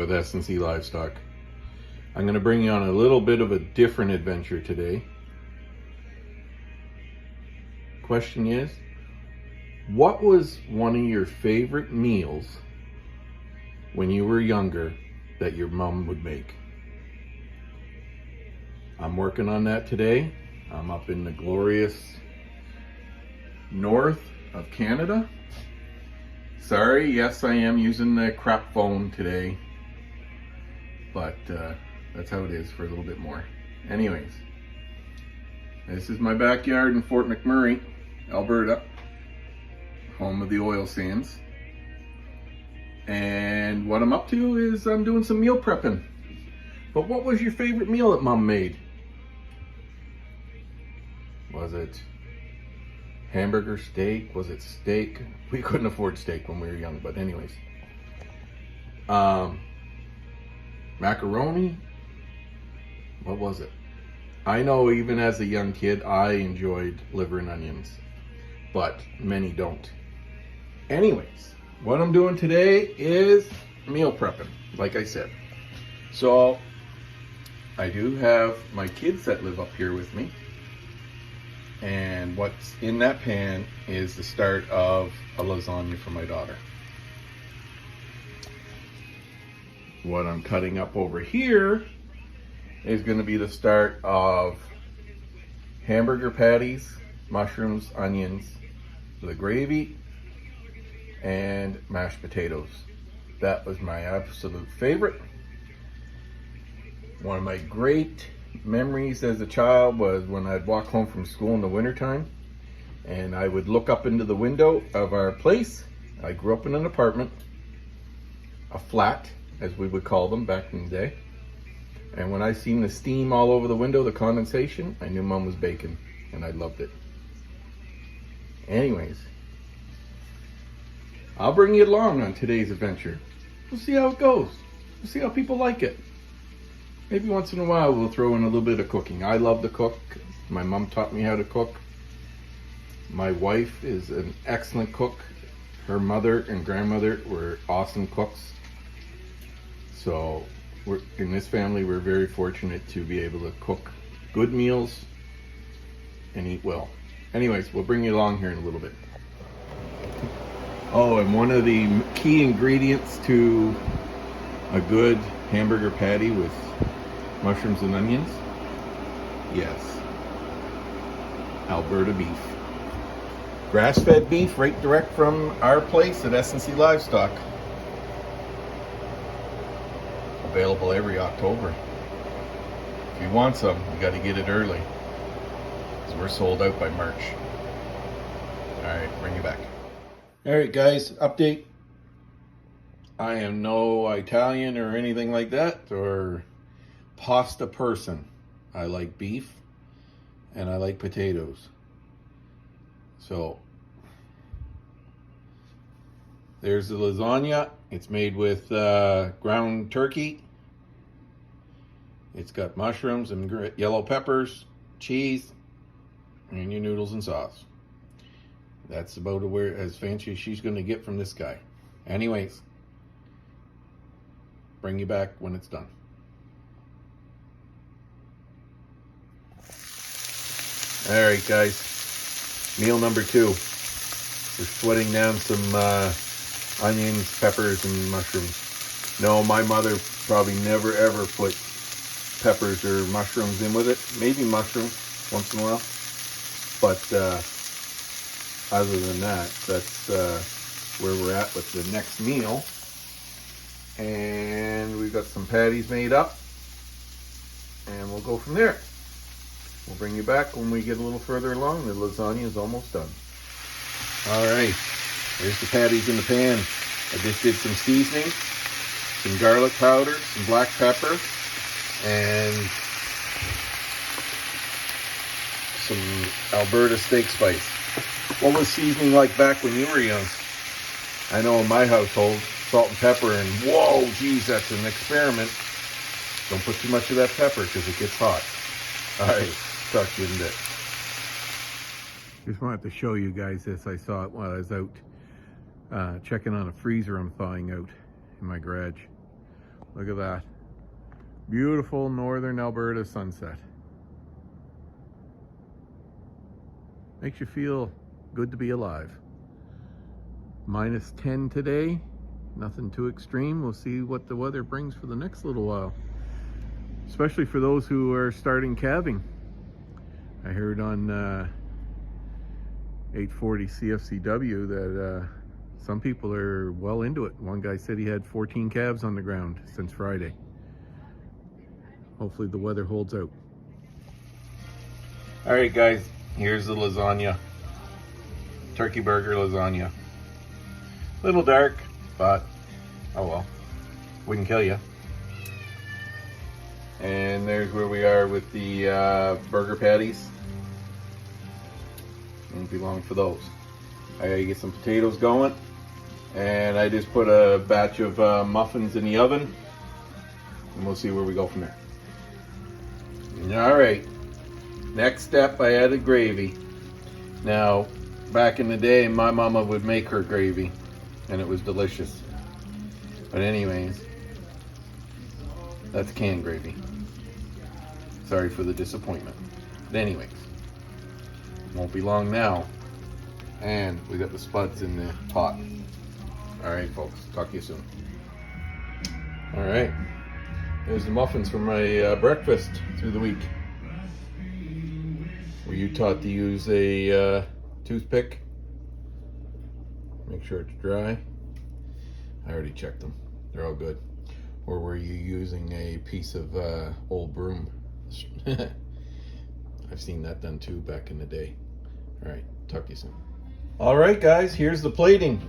with S&C Livestock. I'm going to bring you on a little bit of a different adventure today. Question is, what was one of your favorite meals when you were younger that your mom would make? I'm working on that today. I'm up in the glorious north of Canada. Sorry, yes, I am using the crap phone today, but that's how it is for a little bit more. Anyways, this is my backyard in Fort McMurray, Alberta, home of the oil sands. And what I'm up to is I'm doing some meal prepping. But what was your favorite meal that Mom made? Was it hamburger, steak? Was it steak? We couldn't afford steak when we were young, but anyways. Macaroni? What was it? I know even as a young kid, I enjoyed liver and onions, but many don't. Anyways, what I'm doing today is meal prepping, like I said. So, I do have my kids that live up here with me. And what's in that pan is the start of a lasagna for my daughter. What I'm cutting up over here is going to be the start of hamburger patties, mushrooms, onions, the gravy, and mashed potatoes. That was my absolute favorite. One of my great memories as a child was when I'd walk home from school in the wintertime and I would look up into the window of our place. I grew up in an apartment, a flat as we would call them back in the day. And when I seen the steam all over the window, the condensation, I knew Mom was baking and I loved it. Anyways, I'll bring you along on today's adventure. We'll see how it goes. We'll see how people like it. Maybe once in a while we'll throw in a little bit of cooking. I love to cook. My mom taught me how to cook. My wife is an excellent cook. Her mother and grandmother were awesome cooks. So in this family, we're very fortunate to be able to cook good meals and eat well. Anyways, we'll bring you along here in a little bit. Oh, and one of the key ingredients to a good hamburger patty with mushrooms and onions? Yes. Alberta beef. Grass-fed beef right direct from our place at S&C Livestock. Available every October. If you want some, you got to get it early, because we're sold out by March. Alright, bring you back. Alright guys, update. I am no Italian or anything like that, or pasta person. I like beef and I like potatoes. So there's the lasagna. It's made with ground turkey. It's got mushrooms and yellow peppers, cheese, and your noodles and sauce. That's about as fancy as she's going to get from this guy. Anyways, bring you back when it's done. Alright guys, meal number 2. We're sweating down some onions, peppers, and mushrooms. No, my mother probably never ever put peppers or mushrooms in with it. Maybe mushrooms once in a while. But other than that, that's where we're at with the next meal. And we've got some patties made up. And we'll go from there. We'll bring you back when we get a little further along. The lasagna is almost done. Alright, there's the patties in the pan. I just did some seasoning, some garlic powder, some black pepper, and some Alberta steak spice. What was seasoning like back when you were young? I know in my household, salt and pepper, and whoa, geez, that's an experiment. Don't put too much of that pepper because it gets hot. Alright. Talk to you in a bit. Just wanted to show you guys this. I saw it while I was out checking on a freezer I'm thawing out in my garage. Look at that. Beautiful northern Alberta sunset. Makes you feel good to be alive. -10 today. Nothing too extreme. We'll see what the weather brings for the next little while. Especially for those who are starting calving. I heard on 840 CFCW that some people are well into it. One guy said he had 14 calves on the ground since Friday. Hopefully the weather holds out. All right, guys, here's the lasagna. Turkey burger lasagna. Little dark, but oh well, wouldn't kill you. And there's where we are with the burger patties. Won't be long for those. I gotta get some potatoes going, and I just put a batch of muffins in the oven, and we'll see where we go from there. All right, next step, I added gravy. Now, back in the day, my mama would make her gravy, and it was delicious. But anyways, that's canned gravy. Sorry for the disappointment. But anyways, won't be long now. And we got the spuds in the pot. All right, folks, talk to you soon. All right, there's the muffins from my breakfast through the week. Were you taught to use a toothpick? Make sure it's dry. I already checked them. They're all good. Or were you using a piece of old broom? I've seen that done too back in the day. All right, talk to you soon. All right, guys, here's the plating.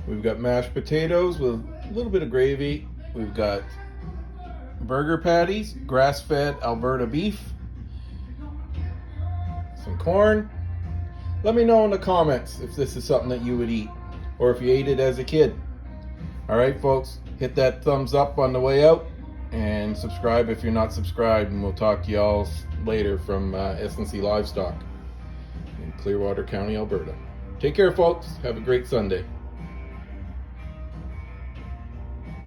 We've got mashed potatoes with a little bit of gravy. We've got burger patties, grass-fed Alberta beef, some corn. Let me know in the comments if this is something that you would eat, or if you ate it as a kid. All right, folks, hit that thumbs up on the way out, and subscribe if you're not subscribed, and we'll talk to y'all later from S&C Livestock in Clearwater County, Alberta. Take care, folks. Have a great Sunday.